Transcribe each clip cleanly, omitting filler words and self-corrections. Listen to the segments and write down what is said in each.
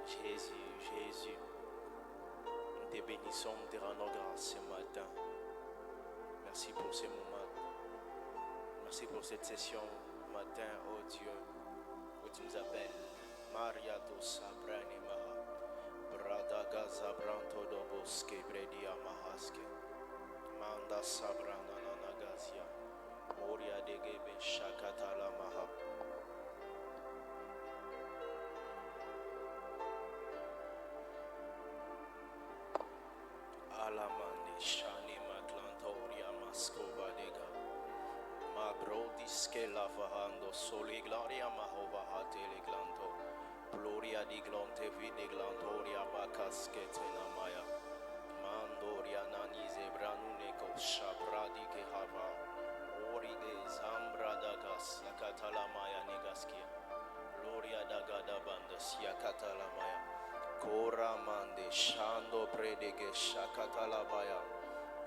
Jésus, Jésus, nous te bénissons, nous te rendons grâce ce matin. Merci pour ce moment. Merci pour cette session matin, oh Dieu, où tu nous appelles. Maria dos Sabrani Maha, Brada Gaza Branto Doboske, Bredia Mahaske, Manda Sabrana Nanagazia, Moria de Gebe Shakatala Maha. Alamande Shani Maclantoria Mascova Dega, Mabrodis che la fahando soli gloria Mahova Hatele Glanto, Gloria di Glonte Vidi Glantoria Bacasche Tenamaya, Mandoria Nanise Branuneco Shapradi che Hava, Orige Zambra Dagas, Yacatalamaya Negaskia, Gloria Dagada Bandas, Yacatalamaya. Kora mande shando predege shakatalabaya,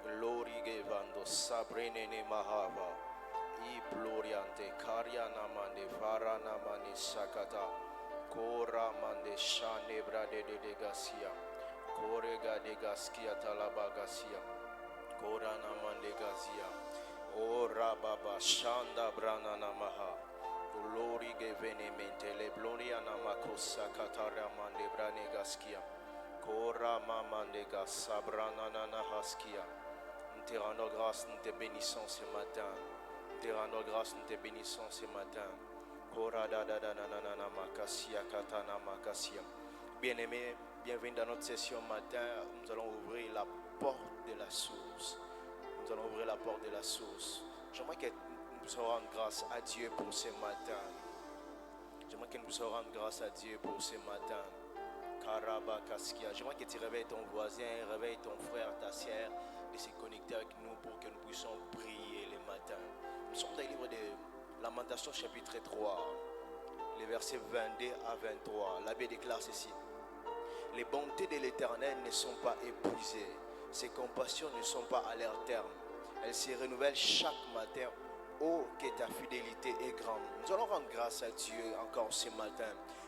glory gevando sabrene ne mahava, I gloriante karyana mande varana mande shakata, kora mande shane brade de gasia, korega de gaskia talabagasia, korana mande gazia, ora baba shanda brana namaha. Glory gevenemente le gloria namakosa katara mande brane gaskia kora mamande gasabrana nana haskia. Nous te rendons grâce, nous te bénissons ce matin. Nous te rendons grâce, nous te bénissons ce matin. Kora da da da na na na makasia katana makasia. Bien-aimés, bienvenue dans notre session matin. Nous allons ouvrir la porte de la source. Nous allons ouvrir la porte de la source. J'aimerais que nous puissions rendre grâce à Dieu pour ce matin. J'aimerais que nous puissions rendre grâce à Dieu pour ce matin. Karaba Kaskia. J'aimerais que tu réveilles ton voisin, réveille ton frère, ta sœur, de se connecter avec nous pour que nous puissions prier le matin. Nous sommes dans le livre de Lamentations chapitre 3, les versets 22 à 23. L'abbé déclare ceci. Les bontés de l'Éternel ne sont pas épuisées. Ses compassions ne sont pas à leur terme. Elles se renouvellent chaque matin. Oh, que ta fidélité est grande. Nous allons rendre grâce à Dieu encore ce matin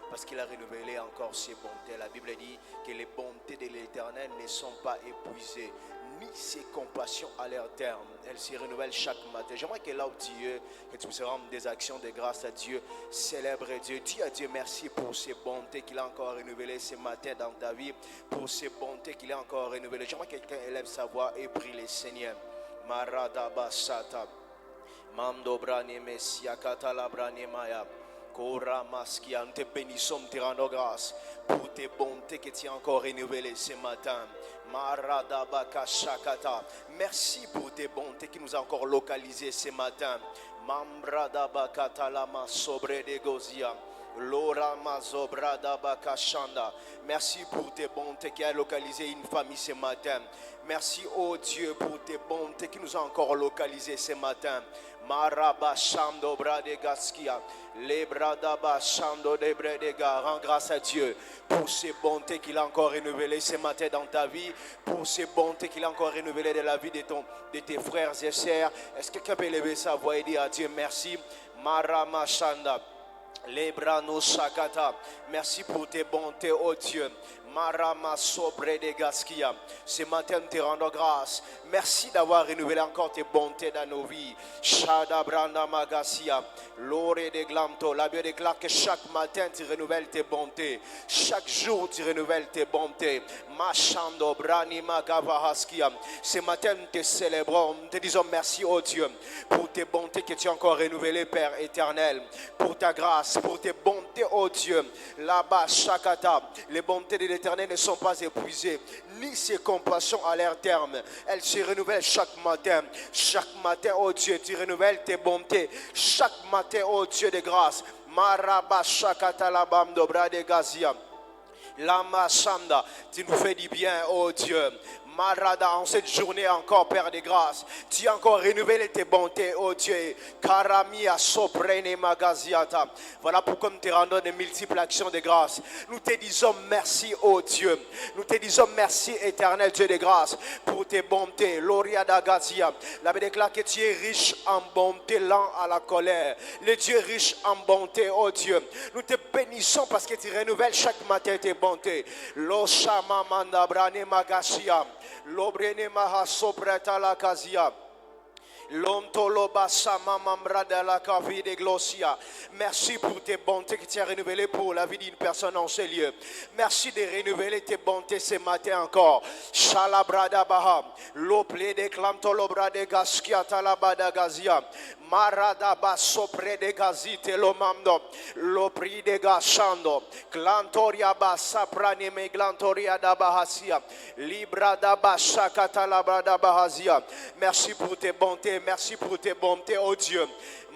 parce qu'il a renouvelé encore ses bontés. La Bible dit que les bontés de l'Éternel ne sont pas épuisées, ni ses compassions à leur terme. Elles se renouvellent chaque matin. J'aimerais que là où tu es, que tu puisses rendre des actions de grâce à Dieu, célèbre Dieu. Dis à Dieu merci pour ses bontés qu'il a encore renouvelées ce matin dans ta vie, pour ses bontés qu'il a encore renouvelées. J'aimerais que quelqu'un élève sa voix et prie le Seigneur. Maradaba Sata. Mando brani messia katala brani maya. Kora maskia, nous te bénissons, nous te rendons grâce pour tes bontés que tu as encore renouvelées ce matin. Maradabaka shakata. Merci pour tes bontés qui nous ont encore localisés ce matin. Mambradabaka talama sobre de gozia. Lora mazobrada bakashanda. Merci pour tes bontés qui a localisé une famille ce matin. Merci, oh Dieu, pour tes bontés qui nous ont encore localisés ce matin. Maraba shando brade gaskia. Lebradaba shando de bredega. Rends grâce à Dieu pour ces bontés qu'il a encore renouvelées ce matin dans ta vie, pour ces bontés qu'il a encore renouvelées dans la vie de tes frères et sœurs. Est-ce que quelqu'un peut lever sa voix et dire à Dieu merci? Marama shanda. Lebrano Shakata. Merci pour tes bontés, oh Dieu. Marama sobre de gaskia. Ce matin, nous te rendons grâce. Merci d'avoir renouvelé encore tes bontés dans nos vies. Shada branda magasia. Lore de glamto. La Bible déclare que chaque matin, tu renouvelles tes bontés. Chaque jour, tu renouvelles tes bontés. Machando brani magavahaskia. Ce matin, nous te célébrons. Nous te disons merci, oh Dieu, pour tes bontés que tu as encore renouvelées, Père éternel. Pour ta grâce, pour tes bontés, oh Dieu. Là-bas, Shakata. Les bontés de l'Éternel ne sont pas épuisées, ni ses compassions à leur terme. Elles se renouvellent chaque matin. Chaque matin, oh Dieu, tu renouvelles tes bontés. Chaque matin, oh Dieu de grâce. Maraba Shakata labam dobra de gazia. Lama Shanda, tu nous fais du bien, oh Dieu. Marada, en cette journée encore, Père de grâce, tu as encore renouvelé tes bontés, oh Dieu. Karamia soprene magaziata. Voilà pourquoi nous te rendons de multiples actions de grâce. Nous te disons merci, oh Dieu. Nous te disons merci, éternel Dieu de grâce, pour tes bontés. Loria d'Agazia. La Bible déclare que tu es riche en bonté, lent à la colère. Le Dieu riche en bonté, oh Dieu. Nous te bénissons parce que tu renouvelles chaque matin tes bontés. Lo shama mandabrane magashia. Lobrene maha sopreta la kazia. Merci pour tes bontés que tu as renouvelées pour la vie d'une personne en ce lieu. Merci de renouveler tes bontés ce matin encore. Shalabrada Baha, Lople de Klantolobra de Gaskia Talabada Gazia, Marada Basso pre de Gazite Lomando, Lopri de Gashando, Glantoria Bassa Pranime Glantoria da Bahasia, Libra da Basha Catalabrada Bahazia. Merci pour tes bontés. Merci pour tes bontés, oh Dieu.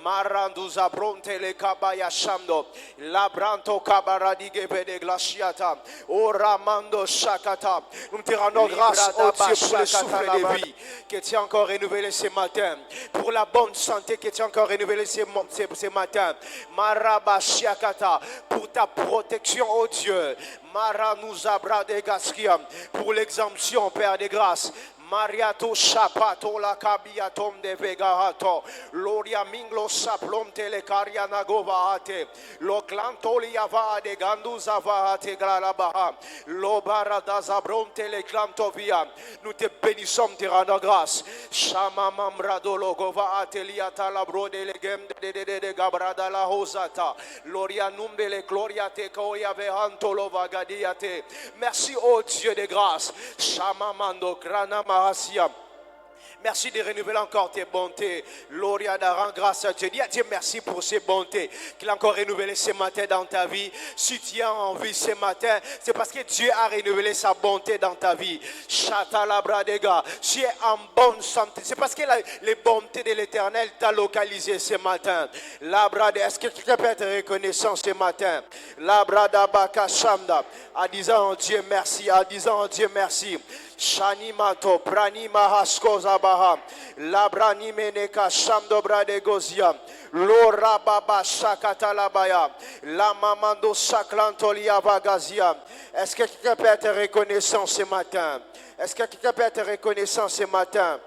Maranduza bronte le kabaya shando, labranto kabaradige de glaciata, o ramando shakata. Nous te rendons grâce, oh Dieu, pour le souffle de vie que tu as encore renouvelé ce matin, pour la bonne santé que tu as encore renouvelé ce matin. Marabashiakata, pour ta protection, oh Dieu. Maranuza brade gaskia, pour l'exemption, Père de grâce. Mariato Shapato la Cabiatom de Vegahato, Loria Minglo Saplom Telecariana Govate, Lo Clantolia va de Ganduza Vahate Gralabaha, Lo Barada Zabron Teleclantovia. Nous te bénissons, te rendons grâce. Shama Mamrado Logova Ateliata la Brode Legem de Gabrada la Hosata, Loria Numbele Gloria te Koya Vehanto Lovagadiate. Merci, oh Dieu de grâce. Shama Mando Granama. Merci de renouveler encore tes bontés. Gloria rend grâce à Dieu. Dis à Dieu merci pour ses bontés qu'il a encore renouvelé ce matin dans ta vie. Si tu es en vie ce matin, c'est parce que Dieu a renouvelé sa bonté dans ta vie. Chatalabradega, tu es en bonne santé. C'est parce que les bontés de l'Éternel t'a localisé ce matin. Labrade, est-ce que quelqu'un peut être reconnaissant ce matin? Labrada Bakashamda, en disant Dieu merci, en disant Dieu merci. Shanimato pranima haskoza baha labrani meneka shamdo brade gozia lora baba shakatalabaya la mamando saklantolia vagazia. Est-ce que quelqu'un peut être reconnaissant ce matin? Est-ce que quelqu'un peut être reconnaissant ce matin?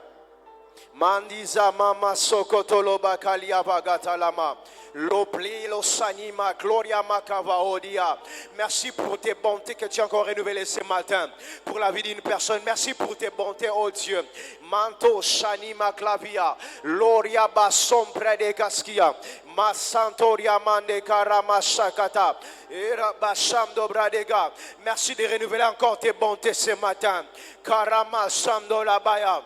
Mandiza mama sokotolo bakalia vagatalama. L'opli, lo sanima, gloria makava odia. Merci pour tes bontés que tu as encore renouvelées ce matin pour la vie d'une personne. Merci pour tes bontés, oh Dieu. Manto shanima clavia, loria basom prede casquia, masantoria mande karama shakata, era basham dobradega. Merci de renouveler encore tes bontés ce matin. Karama samdo la baya.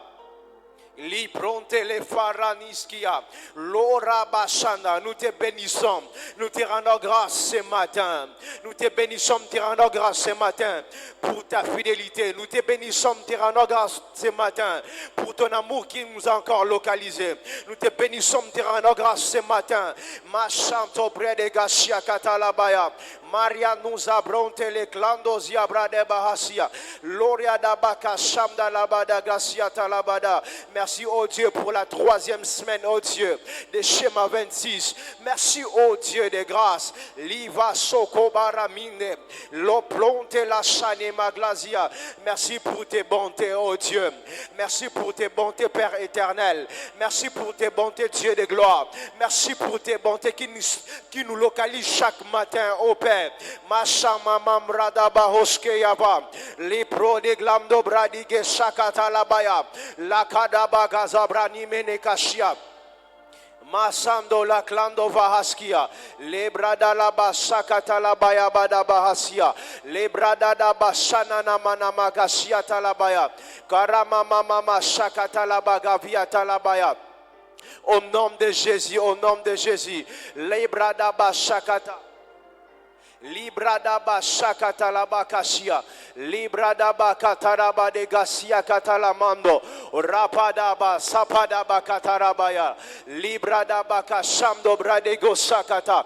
Li pronte le faraniskia, l'ora bashanda. Nous te bénissons, nous te rendons grâce ce matin. Nous te bénissons, te rendons grâce ce matin pour ta fidélité. Nous te bénissons, te rendons grâce ce matin pour ton amour qui nous a encore localisés. Nous te bénissons, te rendons grâce ce matin. Machanto près de Gashia Katalabaya. Maria nous abronte les clandos yabra de Bahasia. Loria d'Abaka Shamda Labada Gasia Talabada. Merci, oh Dieu, pour la troisième semaine, oh Dieu, de Schéma 26. Merci, oh Dieu de grâce. Liva Soko Baramine. L'oplonte la Chane Maglasia. Merci pour tes bontés, oh Dieu. Merci pour tes bontés, Père éternel. Merci pour tes bontés, Dieu de gloire. Merci pour tes bontés qui nous localisent chaque matin, oh Père. Mashama mamrada bahoske yava lipro de glamdo bradige shakata labaya la kadaba gazabrani menekashia masando la klando vahaskia lebrada la basakata labaya bada bahasia lebrada da basana na mana magasia talabaya karama mama shakata labagavia talabaya. Au nom de Jésus, au nom de Jésus, lebrada basakata Libradaba shakatalaba kashia, libradaba kataraba de gasia katalamando, rapadaba sapadaba katarabaya, libradaba kashamdo bradego sakata.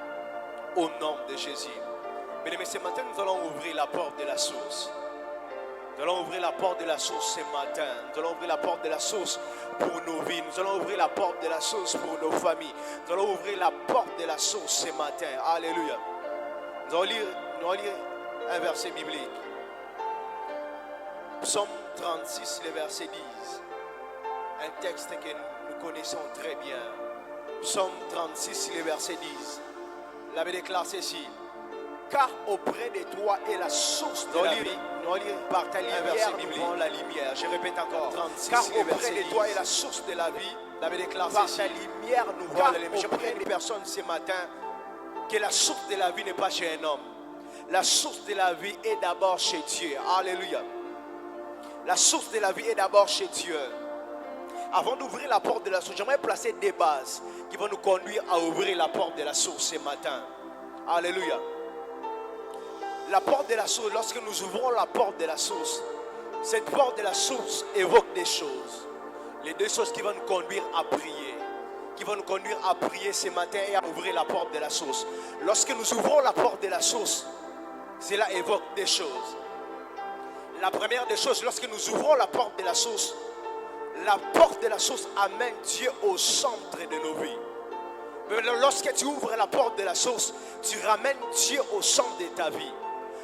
Au nom de Jésus. Bien-aimés, ce matin, nous allons ouvrir la porte de la source. Nous allons ouvrir la porte de la source ce matin. Nous allons ouvrir la porte de la source pour nos vies. Nous allons ouvrir la porte de la source pour nos familles. Nous allons ouvrir la porte de la source ce matin. Alléluia. Nous allons lire un verset biblique. Psaume 36, le verset 10. Un texte que nous connaissons très bien. Psaume 36, le verset 10. La Bible déclare ceci. Car auprès de toi est la source de la vie. Nous allons par ta lumière, nous voyons la lumière. Je répète encore. 36, car auprès de toi est la source de la vie. La Bible déclare par ta lumière, nous voyons la lumière. Je prie des personnes ce matin que la source de la vie n'est pas chez un homme. La source de la vie est d'abord chez Dieu. Alléluia. La source de la vie est d'abord chez Dieu. Avant d'ouvrir la porte de la source, j'aimerais placer des bases qui vont nous conduire à ouvrir la porte de la source ce matin. Alléluia. La porte de la source, lorsque nous ouvrons la porte de la source, cette porte de la source évoque des choses. Les deux choses qui vont nous conduire à prier. Qui vont nous conduire à prier ce matin et à ouvrir la porte de la source. Lorsque nous ouvrons la porte de la source, cela évoque des choses. La première des choses, lorsque nous ouvrons la porte de la source amène Dieu au centre de nos vies. Mais lorsque tu ouvres la porte de la source, tu ramènes Dieu au centre de ta vie.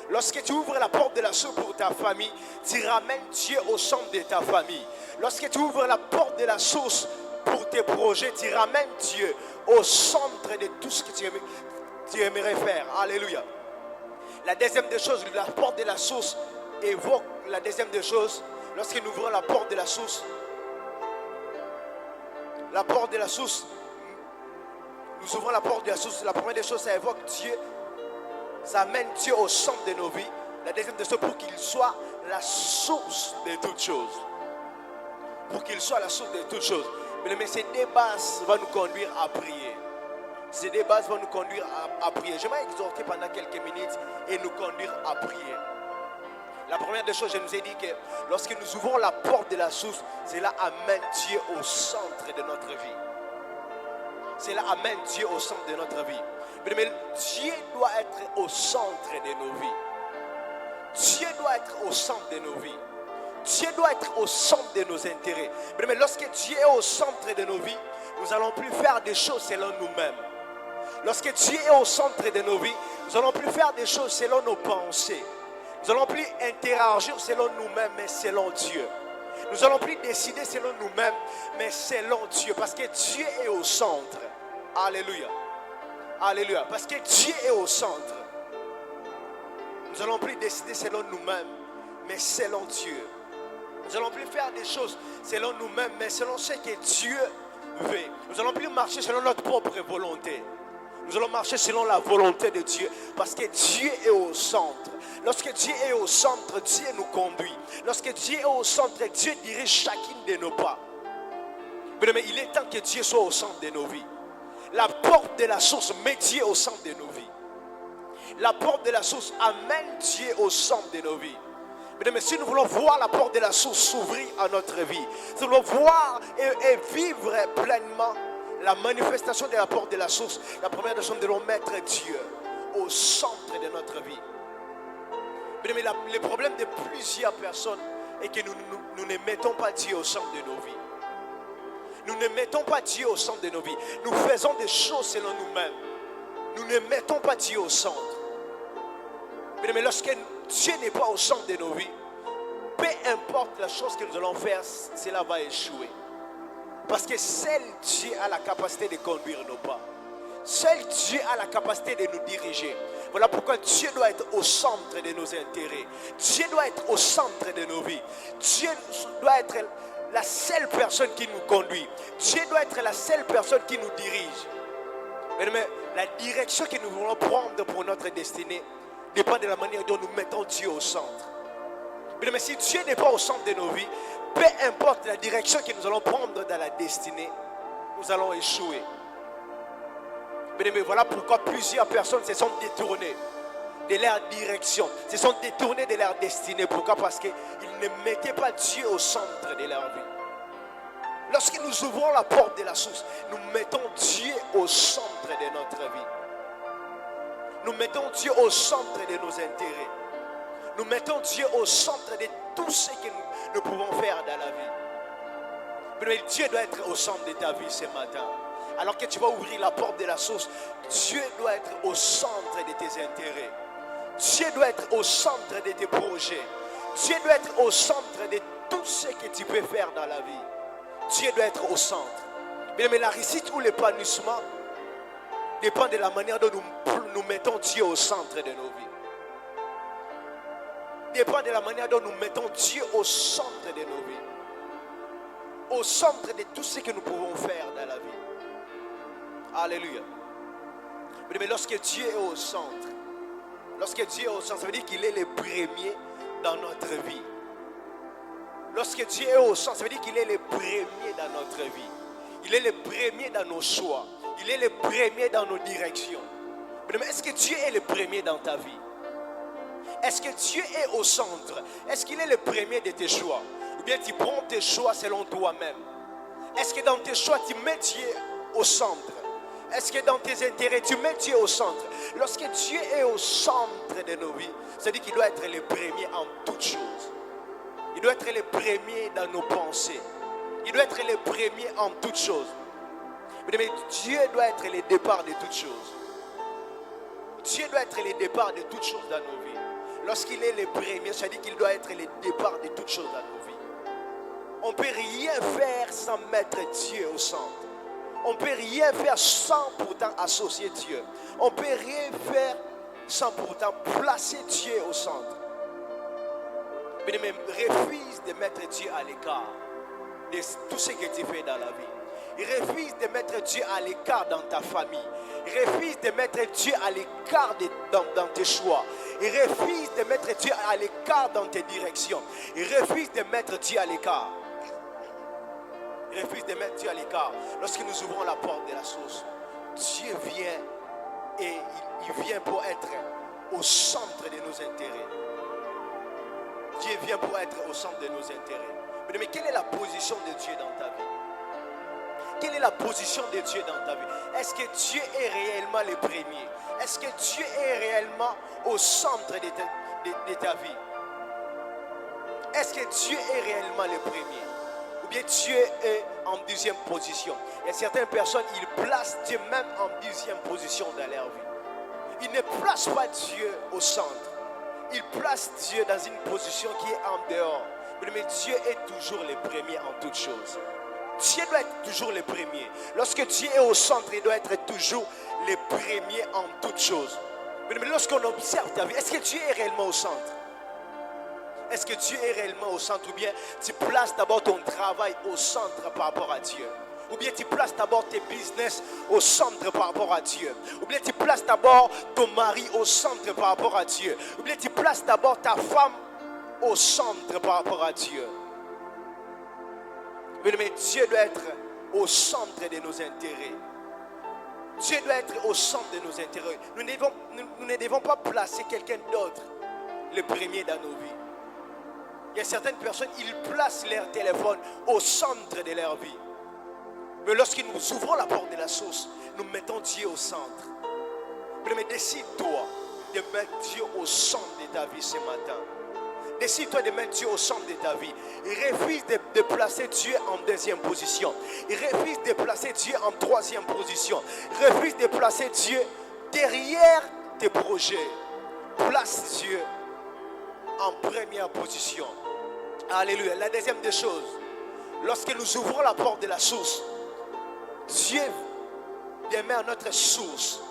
Lorsque tu ouvres la porte de la source pour ta famille, tu ramènes Dieu au centre de ta famille. Lorsque tu ouvres la porte de la source pour tes projets, tu ramènes Dieu au centre de tout ce que tu aimerais faire. Alléluia. La deuxième des choses, la porte de la source évoque la deuxième des choses. Lorsque nous ouvrons la porte de la source, nous ouvrons la porte de la source. La première des choses, ça évoque Dieu. Ça amène Dieu au centre de nos vies. La deuxième des choses, pour qu'il soit la source de toutes choses. Pour qu'il soit la source de toutes choses. Mais ces deux bases vont nous conduire à prier. Ces deux bases vont nous conduire à prier. J'aimerais exhorter pendant quelques minutes et nous conduire à prier. La première des choses, je nous ai dit que lorsque nous ouvrons la porte de la source, cela amène Dieu au centre de notre vie. Cela amène Dieu au centre de notre vie. Mais Dieu doit être au centre de nos vies. Dieu doit être au centre de nos vies. Dieu doit être au centre de nos intérêts. Mais lorsque Dieu est au centre de nos vies, nous n'allons plus faire des choses selon nous-mêmes. Lorsque Dieu est au centre de nos vies, nous n'allons plus faire des choses selon nos pensées. Nous n'allons plus interagir selon nous-mêmes, mais selon Dieu. Nous n'allons plus décider selon nous-mêmes, mais selon Dieu. Parce que Dieu est au centre. Alléluia. Alléluia. Parce que Dieu est au centre. Nous n'allons plus décider selon nous-mêmes, mais selon Dieu. Nous n'allons plus faire des choses selon nous-mêmes, mais selon ce que Dieu veut. Nous n'allons plus marcher selon notre propre volonté. Nous allons marcher selon la volonté de Dieu, parce que Dieu est au centre. Lorsque Dieu est au centre, Dieu nous conduit. Lorsque Dieu est au centre, Dieu dirige chacune de nos pas. Mais il est temps que Dieu soit au centre de nos vies. La porte de la source met Dieu au centre de nos vies. La porte de la source amène Dieu au centre de nos vies. Mais si nous voulons voir la porte de la source s'ouvrir à notre vie, si nous voulons voir et vivre pleinement la manifestation de la porte de la source, la première des choses, nous devons mettre Dieu au centre de notre vie. Mais le problème de plusieurs personnes est que nous ne mettons pas Dieu au centre de nos vies. Nous ne mettons pas Dieu au centre de nos vies. Nous faisons des choses selon nous-mêmes. Nous ne mettons pas Dieu au centre. Mais lorsque Dieu n'est pas au centre de nos vies, peu importe la chose que nous allons faire, cela va échouer. Parce que seul Dieu a la capacité de conduire nos pas. Seul Dieu a la capacité de nous diriger. Voilà pourquoi Dieu doit être au centre de nos intérêts. Dieu doit être au centre de nos vies. Dieu doit être la seule personne qui nous conduit. Dieu doit être la seule personne qui nous dirige. Mais la direction que nous voulons prendre pour notre destinée dépend de la manière dont nous mettons Dieu au centre. Mais si Dieu n'est pas au centre de nos vies, peu importe la direction que nous allons prendre dans la destinée, nous allons échouer. Mais voilà pourquoi plusieurs personnes se sont détournées de leur direction, se sont détournées de leur destinée. Pourquoi? Parce qu'ils ne mettaient pas Dieu au centre de leur vie. Lorsque nous ouvrons la porte de la source, nous mettons Dieu au centre de notre vie. Nous mettons Dieu au centre de nos intérêts. Nous mettons Dieu au centre de tout ce que nous pouvons faire dans la vie. Mais Dieu doit être au centre de ta vie ce matin. Alors que tu vas ouvrir la porte de la source, Dieu doit être au centre de tes intérêts. Dieu doit être au centre de tes projets. Dieu doit être au centre de tout ce que tu peux faire dans la vie. Dieu doit être au centre. Mais la réussite ou l'épanouissement dépend de la manière dont nous mettons Dieu au centre de nos vies. Dépend de la manière dont nous mettons Dieu au centre de nos vies. Au centre de tout ce que nous pouvons faire dans la vie. Alléluia. Mais lorsque Dieu est au centre, ça veut dire qu'il est le premier dans notre vie. Lorsque Dieu est au centre, ça veut dire qu'il est le premier dans notre vie. Il est le premier dans nos choix. Il est le premier dans nos directions. Mais est-ce que Dieu est le premier dans ta vie? Est-ce que Dieu est au centre? Est-ce qu'il est le premier de tes choix? Ou bien tu prends tes choix selon toi-même? Est-ce que dans tes choix, tu mets Dieu au centre? Est-ce que dans tes intérêts, tu mets Dieu au centre? Lorsque Dieu est au centre de nos vies, ça dit qu'il doit être le premier en toutes choses. Il doit être le premier dans nos pensées. Il doit être le premier en toutes choses. Mais Dieu doit être le départ de toutes choses. Dieu doit être le départ de toutes choses dans nos vies. Lorsqu'il est le premier, ça dit qu'il doit être le départ de toutes choses dans nos vies. On ne peut rien faire sans mettre Dieu au centre. On ne peut rien faire sans pourtant associer Dieu. On ne peut rien faire sans pourtant placer Dieu au centre. Mais refuse de mettre Dieu à l'écart de tout ce que tu fais dans la vie. Il refuse de mettre Dieu à l'écart dans ta famille. Il refuse de mettre Dieu à l'écart dans tes choix. Il refuse de mettre Dieu à l'écart dans tes directions. Il refuse de mettre Dieu à l'écart. Il refuse de mettre Dieu à l'écart. Lorsque nous ouvrons la porte de la source, Dieu vient et il vient pour être au centre de nos intérêts. Dieu vient pour être au centre de nos intérêts. Mais quelle est la position de Dieu dans ta vie? Quelle est la position de Dieu dans ta vie? Est-ce que Dieu est réellement le premier? Est-ce que Dieu est réellement au centre de ta vie? Est-ce que Dieu est réellement le premier? Ou bien Dieu est en deuxième position? Il y a certaines personnes, ils placent Dieu même en deuxième position dans leur vie. Ils ne placent pas Dieu au centre. Ils placent Dieu dans une position qui est en dehors. Mais Dieu est toujours le premier en toutes choses. Dieu doit être toujours le premier. Lorsque Dieu est au centre, il doit être toujours le premier en toutes choses. Mais lorsqu'on observe ta vie, est-ce que Dieu est réellement au centre? Est-ce que Dieu est réellement au centre? Ou bien tu places d'abord ton travail au centre par rapport à Dieu? Ou bien tu places d'abord tes business au centre par rapport à Dieu? Ou bien tu places d'abord ton mari au centre par rapport à Dieu? Ou bien tu places d'abord ta femme au centre par rapport à Dieu? Mais Dieu doit être au centre de nos intérêts. Dieu doit être au centre de nos intérêts. Nous ne devons pas placer quelqu'un d'autre le premier dans nos vies. Il y a certaines personnes, ils placent leur téléphone au centre de leur vie. Mais lorsque nous ouvrons la porte de la source, nous mettons Dieu au centre. Mais décide-toi de mettre Dieu au centre de ta vie ce matin. Décide-toi de mettre Dieu au centre de ta vie. Il refuse de placer Dieu en deuxième position. Il refuse de placer Dieu en troisième position. Il refuse de placer Dieu derrière tes projets. Place Dieu en première position. Alléluia. La deuxième des choses, lorsque nous ouvrons la porte de la source, Dieu demeure notre source.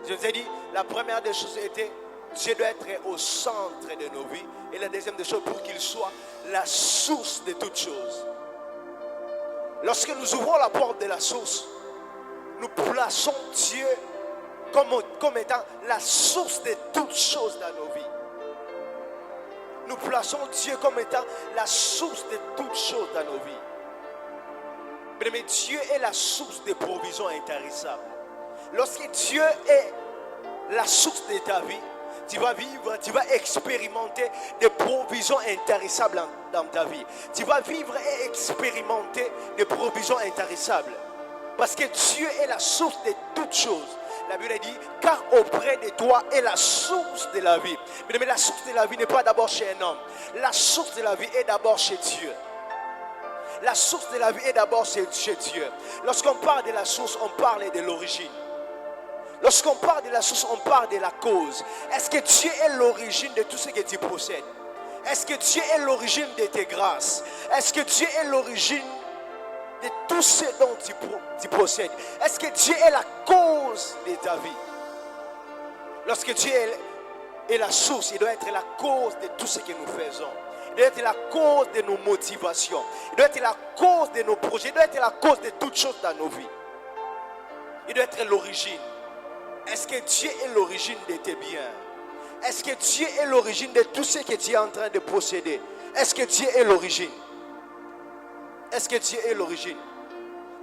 Je vous ai dit, la première des choses était Dieu doit être au centre de nos vies. Et la deuxième des choses, pour qu'il soit la source de toutes choses. Lorsque nous ouvrons la porte de la source, nous plaçons Dieu comme étant la source de toutes choses dans nos vies. Nous plaçons Dieu comme étant la source de toutes choses dans nos vies. Mais Dieu est la source des provisions intarissables. Lorsque Dieu est la source de ta vie, tu vas vivre, tu vas expérimenter des provisions intarissables dans ta vie. Tu vas vivre et expérimenter des provisions intarissables. Parce que Dieu est la source de toutes choses. La Bible dit, car auprès de toi est la source de la vie. Mais la source de la vie n'est pas d'abord chez un homme. La source de la vie est d'abord chez Dieu. La source de la vie est d'abord chez Dieu. Lorsqu'on parle de la source, on parle de l'origine. Lorsqu'on parle de la source, on parle de la cause. Est-ce que Dieu est l'origine de tout ce que tu possèdes? Est-ce que Dieu est l'origine de tes grâces? Est-ce que Dieu est l'origine de tout ce dont tu possèdes? Est-ce que Dieu est la cause de ta vie? Lorsque Dieu est la source, il doit être la cause de tout ce que nous faisons. Il doit être la cause de nos motivations. Il doit être la cause de nos projets. Il doit être la cause de toutes choses dans nos vies. Il doit être l'origine. Est-ce que Dieu est l'origine de tes biens? Est-ce que Dieu est l'origine de tout ce que tu es en train de posséder? Est-ce que Dieu est l'origine? Est-ce que Dieu est l'origine?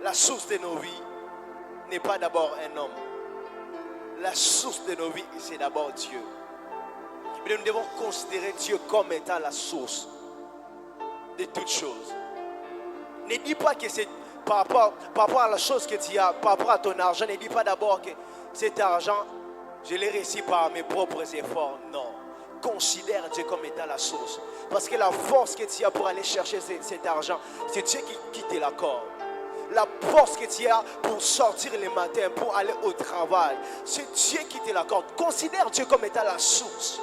La source de nos vies n'est pas d'abord un homme. La source de nos vies, c'est d'abord Dieu. Mais nous devons considérer Dieu comme étant la source de toutes choses. Ne dis pas que c'est par rapport à la chose que tu as, par rapport à ton argent, ne dis pas d'abord que cet argent, je l'ai réussi par mes propres efforts. Non. Considère Dieu comme étant la source. Parce que la force que tu as pour aller chercher cet argent, c'est Dieu qui te l'accorde. La force que tu as pour sortir le matin, pour aller au travail, c'est Dieu qui te l'accorde. Considère Dieu comme étant la source.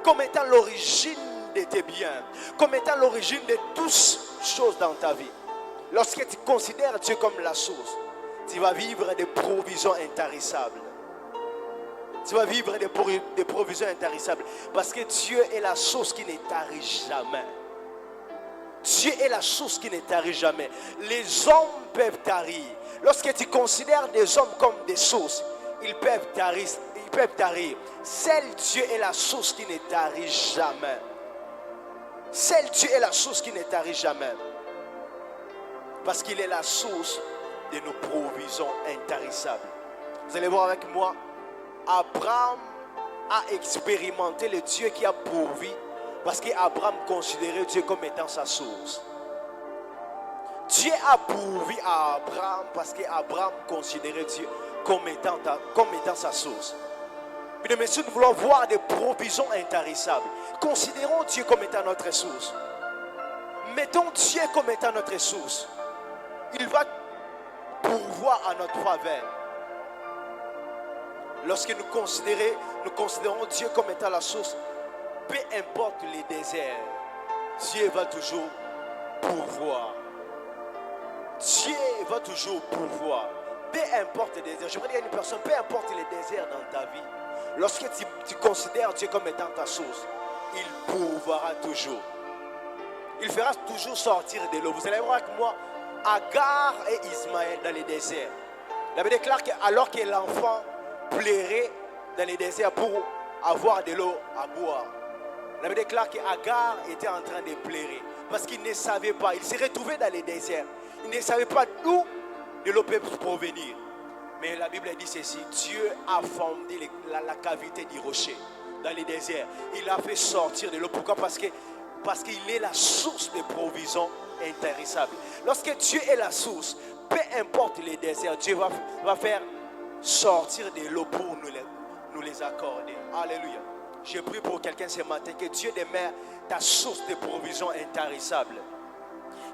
Comme étant l'origine de tes biens. Comme étant l'origine de toutes choses dans ta vie. Lorsque tu considères Dieu comme la source, tu vas vivre des provisions intarissables. Tu vas vivre des provisions intarissables. Parce que Dieu est la source qui ne tarit jamais. Dieu est la source qui ne tarit jamais. Les hommes peuvent tarir. Lorsque tu considères des hommes comme des sources, ils peuvent tarir. Seul Dieu est la source qui ne tarit jamais. Seul Dieu est la source qui ne tarit jamais. Parce qu'il est la source de nos provisions intarissables. Vous allez voir avec moi, Abraham a expérimenté le Dieu qui a pourvu parce qu'Abraham considérait Dieu comme étant sa source. Dieu a pourvu à Abraham parce qu'Abraham considérait Dieu comme étant sa source. Mais messieurs, nous voulons voir des provisions intarissables. Considérons Dieu comme étant notre source. Mettons Dieu comme étant notre source. Il va pourvoir à notre faveur. Lorsque nous considérons Dieu comme étant la source, peu importe les déserts, Dieu va toujours pourvoir. Dieu va toujours pouvoir. Peu importe les déserts. Je voudrais dire à une personne, peu importe les déserts dans ta vie, lorsque tu considères Dieu comme étant ta source, il pourvoira toujours. Il fera toujours sortir de l'eau. Vous allez voir avec moi, Agar et Ismaël dans les déserts. La Bible déclare qu'alors que l'enfant plairait dans les déserts pour avoir de l'eau à boire, la Bible déclare qu'Agar était en train de pleurer parce qu'il ne savait pas. Il s'est retrouvé dans les déserts. Il ne savait pas d'où de l'eau peut provenir. Mais la Bible dit ceci: Dieu a fondé la cavité du rocher dans les déserts. Il a fait sortir de l'eau. Pourquoi? Parce qu'il est la source de provisions intarissables. Lorsque Dieu est la source, peu importe les déserts, Dieu va faire sortir de l'eau pour nous les accorder. Alléluia. Je prie pour quelqu'un ce matin que Dieu demeure ta source de provisions intarissables.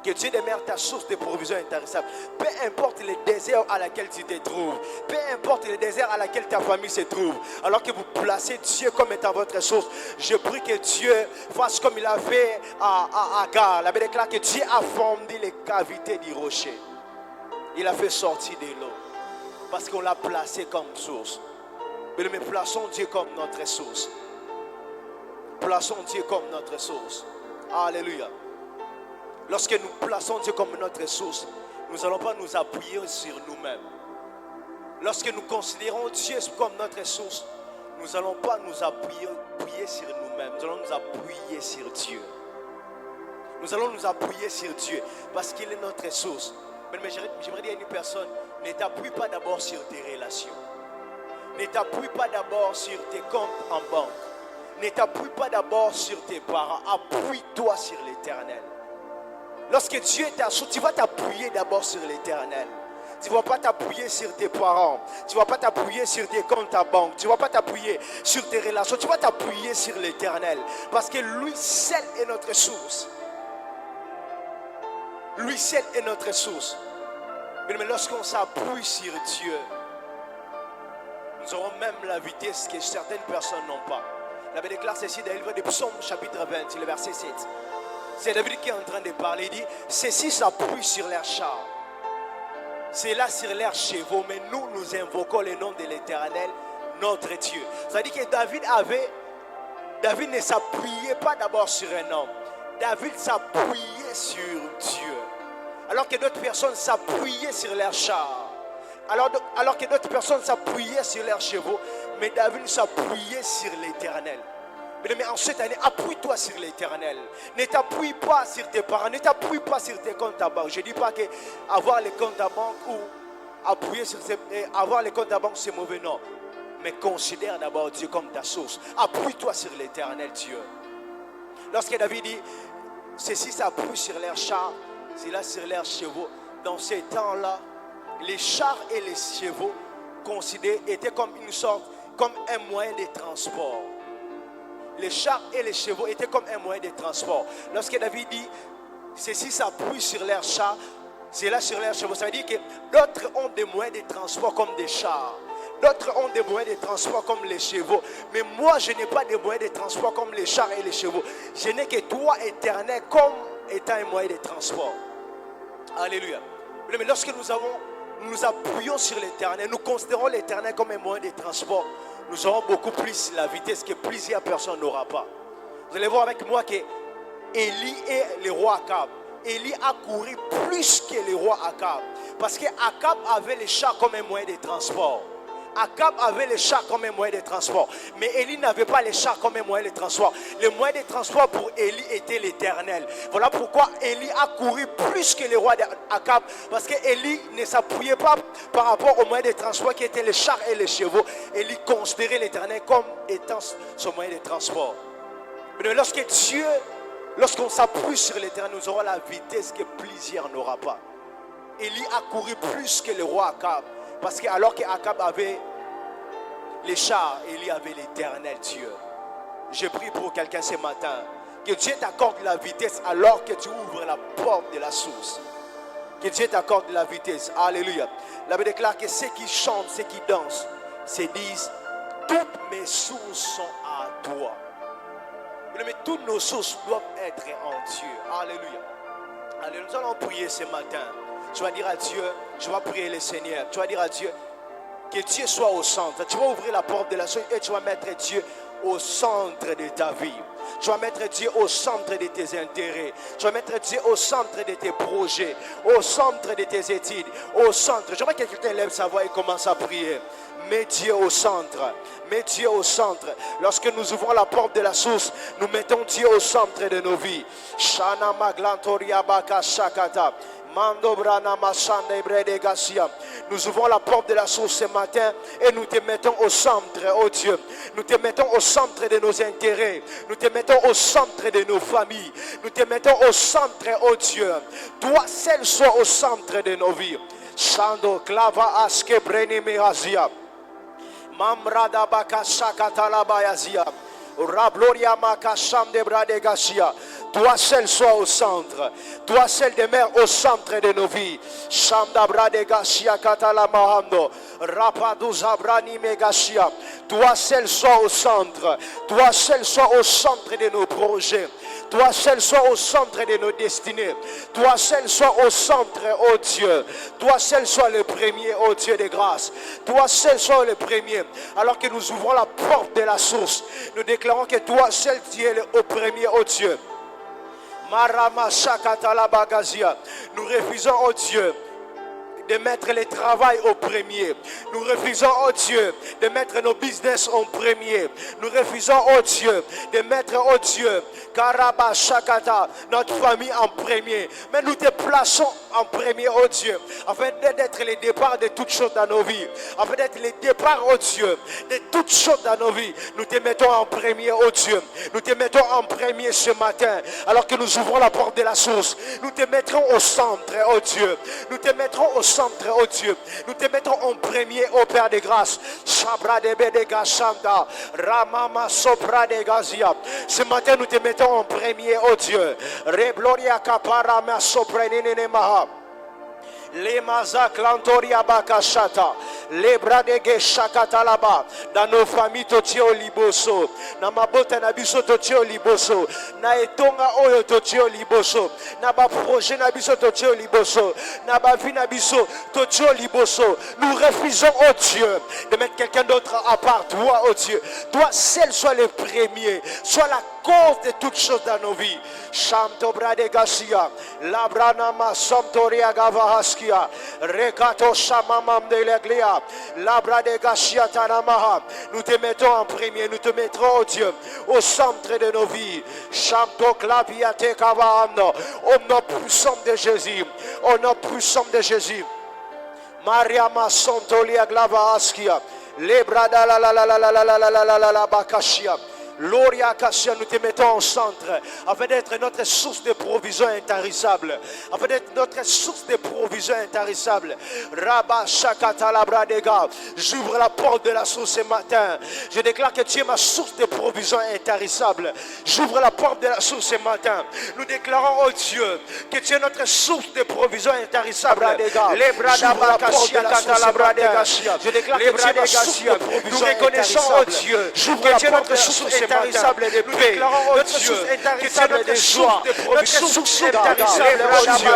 Que Dieu demeure ta source de provisions intarissables. Peu importe les déserts à laquelle tu te trouves, peu importe les déserts à laquelle ta famille se trouve, alors que vous placez Dieu comme étant votre source, je prie que Dieu fasse comme il a fait à Agar. La Bible déclare que Dieu a fondé les cavités du rocher. Il a fait sortir de l'eau parce qu'on l'a placé comme source. Mais plaçons Dieu comme notre source. Plaçons Dieu comme notre source. Alléluia. Lorsque nous plaçons Dieu comme notre source, nous n'allons pas nous appuyer sur nous-mêmes. Lorsque nous considérons Dieu comme notre source, nous n'allons pas nous appuyer sur nous-mêmes. Nous allons nous appuyer sur Dieu. Nous allons nous appuyer sur Dieu parce qu'il est notre source. Mais j'aimerais dire à une personne, ne t'appuie pas d'abord sur tes relations. Ne t'appuie pas d'abord sur tes comptes en banque. Ne t'appuie pas d'abord sur tes parents. Appuie-toi sur l'Éternel. Lorsque Dieu est ta source, tu vas t'appuyer d'abord sur l'Éternel. Tu ne vas pas t'appuyer sur tes parents. Tu ne vas pas t'appuyer sur tes comptes en banque. Tu ne vas pas t'appuyer sur tes relations. Tu vas t'appuyer sur l'Éternel. Parce que lui seul est notre source. Lui seul est notre source. Mais lorsqu'on s'appuie sur Dieu, nous aurons même la vitesse que certaines personnes n'ont pas. La Bible déclare ceci dans le livre de Psaume chapitre 20, le verset 7. C'est David qui est en train de parler. Il dit, ceci s'appuie sur leurs chars. C'est là sur leurs chevaux. Mais nous invoquons le nom de l'Éternel, notre Dieu. C'est-à-dire que David ne s'appuyait pas d'abord sur un homme. David s'appuyait sur Dieu. Alors que d'autres personnes s'appuyaient sur leurs chars. Alors que d'autres personnes s'appuyaient sur leurs chevaux. Mais David s'appuyait sur l'Éternel. Mais en cette année, appuie-toi sur l'Éternel. Ne t'appuie pas sur tes parents. Ne t'appuie pas sur tes comptes à banque. Je ne dis pas qu'avoir les comptes à banque ou avoir les comptes à banque, c'est mauvais, non. Mais considère d'abord Dieu comme ta source. Appuie-toi sur l'Éternel Dieu. Lorsque David dit, ceci s'appuie sur leurs chars, c'est là sur leurs chevaux. Dans ces temps-là, les chars et les chevaux considérés étaient comme un moyen de transport. Les chars et les chevaux étaient comme un moyen de transport. Lorsque David dit, ceci s'appuie sur leurs chars, c'est là sur leurs chevaux. Ça veut dire que d'autres ont des moyens de transport comme des chars. D'autres ont des moyens de transport comme les chevaux. Mais moi, je n'ai pas de moyens de transport comme les chars et les chevaux. Je n'ai que toi, Éternel, comme étant un moyen de transport. Alléluia. Mais lorsque nous nous appuyons sur l'Éternel, nous considérons l'Éternel comme un moyen de transport, nous aurons beaucoup plus la vitesse que plusieurs personnes n'auront pas. Vous allez voir avec moi que Élie et le roi Akab. Élie a couru plus que le roi Akab. Parce que Akab avait les chars comme un moyen de transport. Akab avait les chars comme un moyen de transport. Mais Élie n'avait pas les chars comme un moyen de transport. Le moyen de transport pour Élie était l'Éternel. Voilà pourquoi Élie a couru plus que le roi Akab. Parce que Élie ne s'appuyait pas par rapport au moyen de transport qui étaient les chars et les chevaux. Élie considérait l'Éternel comme étant son moyen de transport. Mais lorsqu'on s'appuie sur l'Éternel, nous aurons la vitesse que plusieurs n'auront pas. Élie a couru plus que le roi Akab. Parce que alors qu'Akab avait les chars, Élie avait l'Éternel Dieu. Je prie pour quelqu'un ce matin. Que Dieu t'accorde la vitesse alors que tu ouvres la porte de la source. Que Dieu t'accorde la vitesse. Alléluia. La Bible déclare que ceux qui chantent, ceux qui dansent, se disent, toutes mes sources sont à toi. Mais toutes nos sources doivent être en Dieu. Alléluia. Allez, nous allons prier ce matin. Tu vas dire à Dieu, je vais prier le Seigneur. Tu vas dire à Dieu, que Dieu soit au centre. Tu vas ouvrir la porte de la chose et tu vas mettre Dieu au centre de ta vie. Tu vas mettre Dieu au centre de tes intérêts. Tu vas mettre Dieu au centre de tes projets, au centre de tes études, au centre. J'aimerais que quelqu'un lève sa voix et commence à prier. Mets Dieu au centre. Mets Dieu au centre. Lorsque nous ouvrons la porte de la source, nous mettons Dieu au centre de nos vies. Shana maglantoria baka shakata. Nous ouvrons la porte de la source ce matin et nous te mettons au centre, oh Dieu. Nous te mettons au centre de nos intérêts. Nous te mettons au centre de nos familles. Nous te mettons au centre, oh Dieu. Toi seul sois au centre de nos vies. Shando klava aske breni mehazia. Mamrada baka shakatala bayazia. Rabloria makasham de bradegasia. Toi seul sois au centre. Toi seul demeure au centre de nos vies. Shamda bradegasia katala mahando. Rapaduza brani megasia. Toi seul sois au centre. Toi seul sois au centre de nos projets. Toi seul sois au centre de nos destinées. Toi seul sois au centre, oh Dieu. Toi seul sois le premier, oh Dieu de grâce. Toi seul sois le premier. Alors que nous ouvrons la porte de la source, nous déclarons que toi seul tu es le premier, oh Dieu. Marama Shakatala Bagazia. Nous refusons, oh Dieu, de mettre le travail au premier. Nous refusons, oh Dieu, de mettre nos business en premier. Nous refusons, oh Dieu, de mettre, oh Dieu, Karaba Shakata, notre famille en premier. Mais nous te plaçons en premier, oh Dieu, afin d'être le départ de toutes choses dans nos vies. Afin d'être le départ, oh Dieu, de toutes choses dans nos vies. Nous te mettons en premier, oh Dieu. Nous te mettons en premier ce matin, alors que nous ouvrons la porte de la source. Nous te mettrons au centre, oh Dieu. Nous te mettrons au centre, oh Dieu. Nous te mettrons en premier, oh Père de grâce. Shabra de Bedega Shanda, Ramama Sopra de Gazia. Ce matin, nous te mettons en premier, oh Dieu. Rebloria Kaparama Sopra Nene Maha. Les mazak lantoria bakashata, les bradege shakata là-bas. Dans nos familles, totio liboso. Na mabota na biso totio liboso. Na etonga oyo totio liboso. Na ba projet na biso totio liboso. Na ba vie na biso totio liboso. Nous refusons, oh Dieu, de mettre quelqu'un d'autre à part toi, oh Dieu. Toi seul sois le premier, sois la cause de toutes choses dans nos vies. Shamto bradegasia, labrana ma somtoria gavahaski. Rekato Shamamam de l'Eglia, Labra de Gashia Tanamaha. Nous te mettons en premier, nous te mettrons, oh Dieu, au centre de nos vies. Shamto Klaviate Kavahano, au nom puissant de Jésus, au nom puissant de Jésus. Maria Masontolia Glava Askia, Lebrada la la la la la la la la la la la la Bakashia. Loria Kassia, nous te mettons au centre afin d'être notre source de provision intarissable. Afin d'être notre source de provision intarissable. Rabba Shakata Labradega. J'ouvre la porte de la source ce matin. Je déclare que tu es ma source de provision intarissable. J'ouvre la porte de la source ce matin. Nous déclarons, oh Dieu, que tu es notre source de provision intarissable. Je déclare que tu es ma source de provision intarissable. Nous reconnaissons, oh Dieu, que tu es notre source intarissable de paix, notre source intarissable de joie, notre source intarissable, oh Dieu,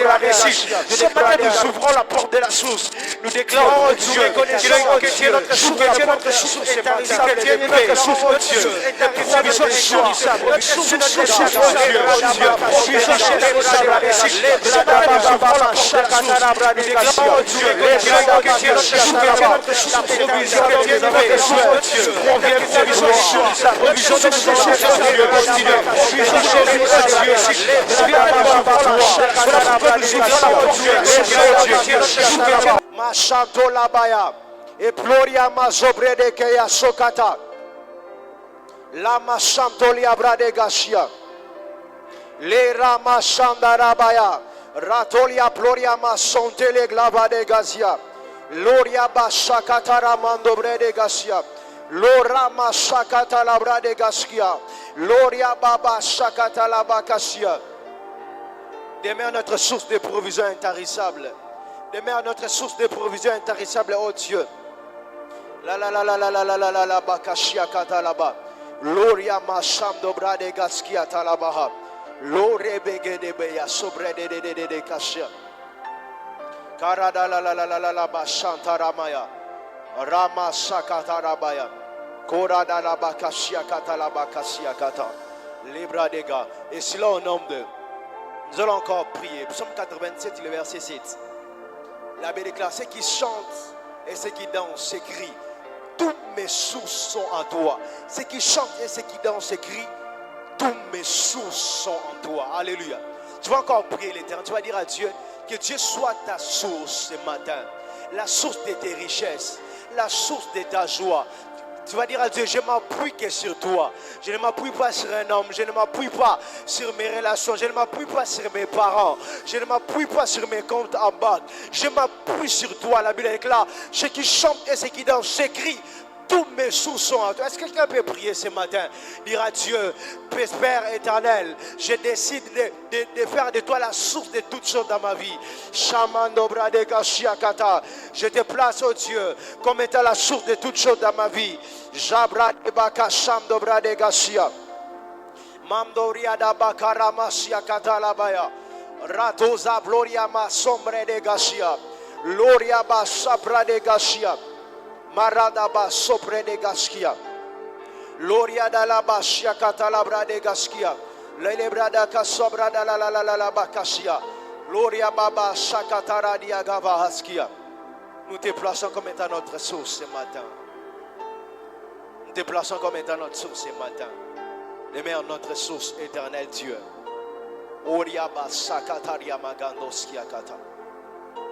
de richesse. Ce matin, nous ouvrons la porte de la source. Nous déclarons, oh Dieu, que tu es notre source intarissable de paix, notre source, oh Dieu, de provision intarissable, notre source, oh Dieu, provision intarissable. Ce matin, nous ouvrons la porte de la source. Nous déclarons, oh Dieu, que tu es notre source intarissable de paix, oh Dieu, provision Machanto Labaya et Gloria Mazobre de Keya Sokata La Machanto Liabra de Gashia Le Ramachanda Rabaya Ratolia Gloria Masonte le Glava de Gazia Loria Bashakata Ramandobre de Gashia Lorama Shakata Labra de Gaskia. Loria Baba Shakata Labakasia. Demeure notre source de provision intarissable. Demeure notre source de provision intarissable, oh Dieu. La la la la la la la la la la Bakashia Katalaba. Loria Masham Dobra de Gaskia Talabaha. Lorebegedebeya sobredededede kashia. Karada la la la la la la ba shantaramaya. Rama Shakatarabaya. Korada la ba kashia kata la ba kashia kata. Libra des gars. Et si là au nombre de. Nous allons encore prier. Psaume 87, le verset 7. La Bible déclare, ceux qui chantent et ceux qui dansent, s'écrient, toutes mes sources sont en toi. Ceux qui chantent et ceux qui dansent, s'écrient, toutes mes sources sont en toi. Alléluia. Tu vas encore prier l'Éternel. Tu vas dire à Dieu, que Dieu soit ta source ce matin. La source de tes richesses. La source de ta joie. Tu vas dire à Dieu, je ne m'appuie que sur toi. Je ne m'appuie pas sur un homme. Je ne m'appuie pas sur mes relations. Je ne m'appuie pas sur mes parents. Je ne m'appuie pas sur mes comptes en banque. Je m'appuie sur toi. La Bible déclare, ceux qui chantent et ceux qui dansent, s'écrient. Tous mes sources sont en toi. Est-ce que quelqu'un peut prier ce matin? Dire à Dieu, Père éternel, je décide de faire de toi la source de toutes choses dans ma vie. Je te place, oh Dieu, comme étant la source de toutes choses dans ma vie. Ratoza Gloria ma sombre de Gashia. Gloria ba sapra de Gashia. Maradaba sopre de Gaskia. Loria da la Bashia Catalabra de Gaskia. Lelebrada Casobra da la Bacasia. Loria Baba Shakatara Diagava Haskia. Nous te plaçons comme étant notre source ce matin. Nous te plaçons comme étant notre source ce matin. Demeure notre source éternelle, Dieu. Oria ba Shakataria Magandoskia Kata.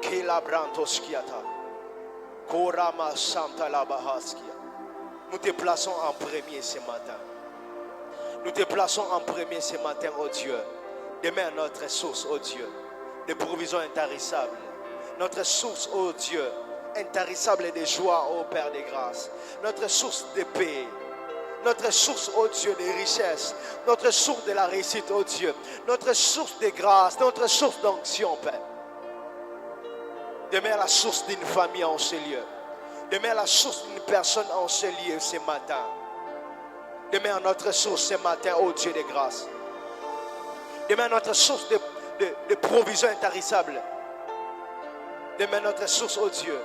Kelabrantoskiata. Korama Santa Labahaskia. Nous te plaçons en premier ce matin. Nous te plaçons en premier ce matin, oh Dieu. Demeure notre source, oh Dieu, de provisions intarissables. Notre source, oh Dieu, intarissable de joie, oh Père de grâce. Notre source de paix. Notre source, oh Dieu, de richesse. Notre source de la réussite, oh Dieu. Notre source de grâce. Notre source d'onction, Père. Demeure la source d'une famille en ce lieu. Demeure la source d'une personne en ce lieu ce matin. Demeure notre source ce matin, ô Dieu de grâce. Demeure notre source de provision intarissable. Demeure notre source, ô Dieu,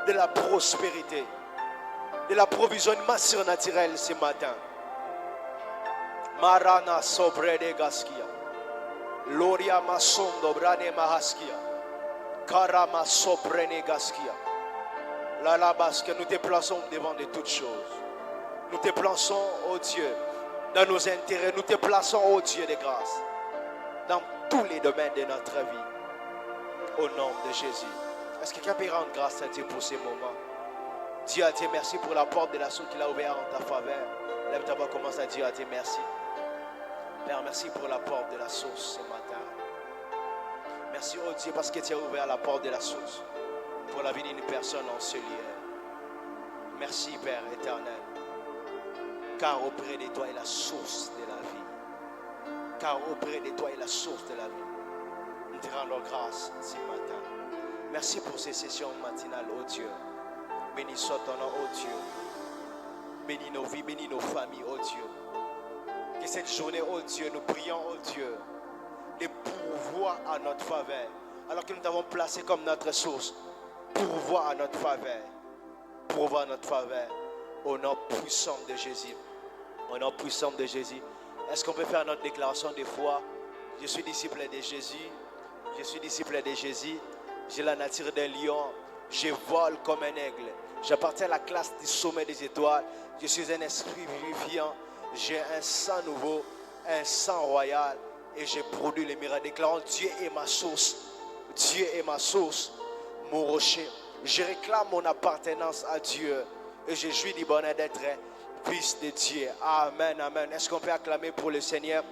de la prospérité. De l'approvisionnement surnaturel ce matin. Marana sobre de gaskia. Loria masondo brane mahaskia. Karama soprene gaskia. La basque, nous te plaçons devant de toutes choses. Nous te plaçons, oh Dieu, dans nos intérêts. Nous te plaçons, oh Dieu de grâce, dans tous les domaines de notre vie. Au nom de Jésus. Est-ce que quelqu'un peut rendre grâce à Dieu pour ces moments? Dieu à Dieu merci pour la porte de la source qu'il a ouverte en ta faveur. Lève ta voix, commence à dire à Dieu merci. Père, merci pour la porte de la source ce matin. Merci, oh Dieu, parce que tu as ouvert la porte de la source pour la vie d'une personne en ce lieu. Merci, Père éternel, car auprès de toi est la source de la vie. Car auprès de toi est la source de la vie. Nous te rendons grâce ce matin. Merci pour ces sessions matinales, oh Dieu. Bénis soit ton nom, oh Dieu. Bénis nos vies, bénis nos familles, oh Dieu. Que cette journée, oh Dieu, nous prions, oh Dieu, de pourvoir à notre faveur. Alors que nous t'avons placé comme notre source, pourvoir à notre faveur. Pourvoir à notre faveur. Au nom puissant de Jésus. Au nom puissant de Jésus. Est-ce qu'on peut faire notre déclaration de foi? Je suis disciple de Jésus. Je suis disciple de Jésus. J'ai la nature d'un lion. Je vole comme un aigle. J'appartiens à la classe du sommet des étoiles. Je suis un esprit vivifiant. J'ai un sang nouveau, un sang royal. Et je produis les miracles. Déclarant Dieu est ma source. Dieu est ma source, mon rocher. Je réclame mon appartenance à Dieu. Et je jouis du bonheur d'être fils de Dieu. Amen, amen. Est-ce qu'on peut acclamer pour le Seigneur?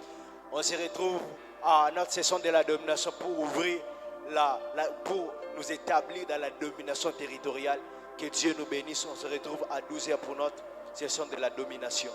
On se retrouve à notre session de la domination pour ouvrir pour nous établir dans la domination territoriale. Que Dieu nous bénisse. On se retrouve à 12h pour notre session de la domination.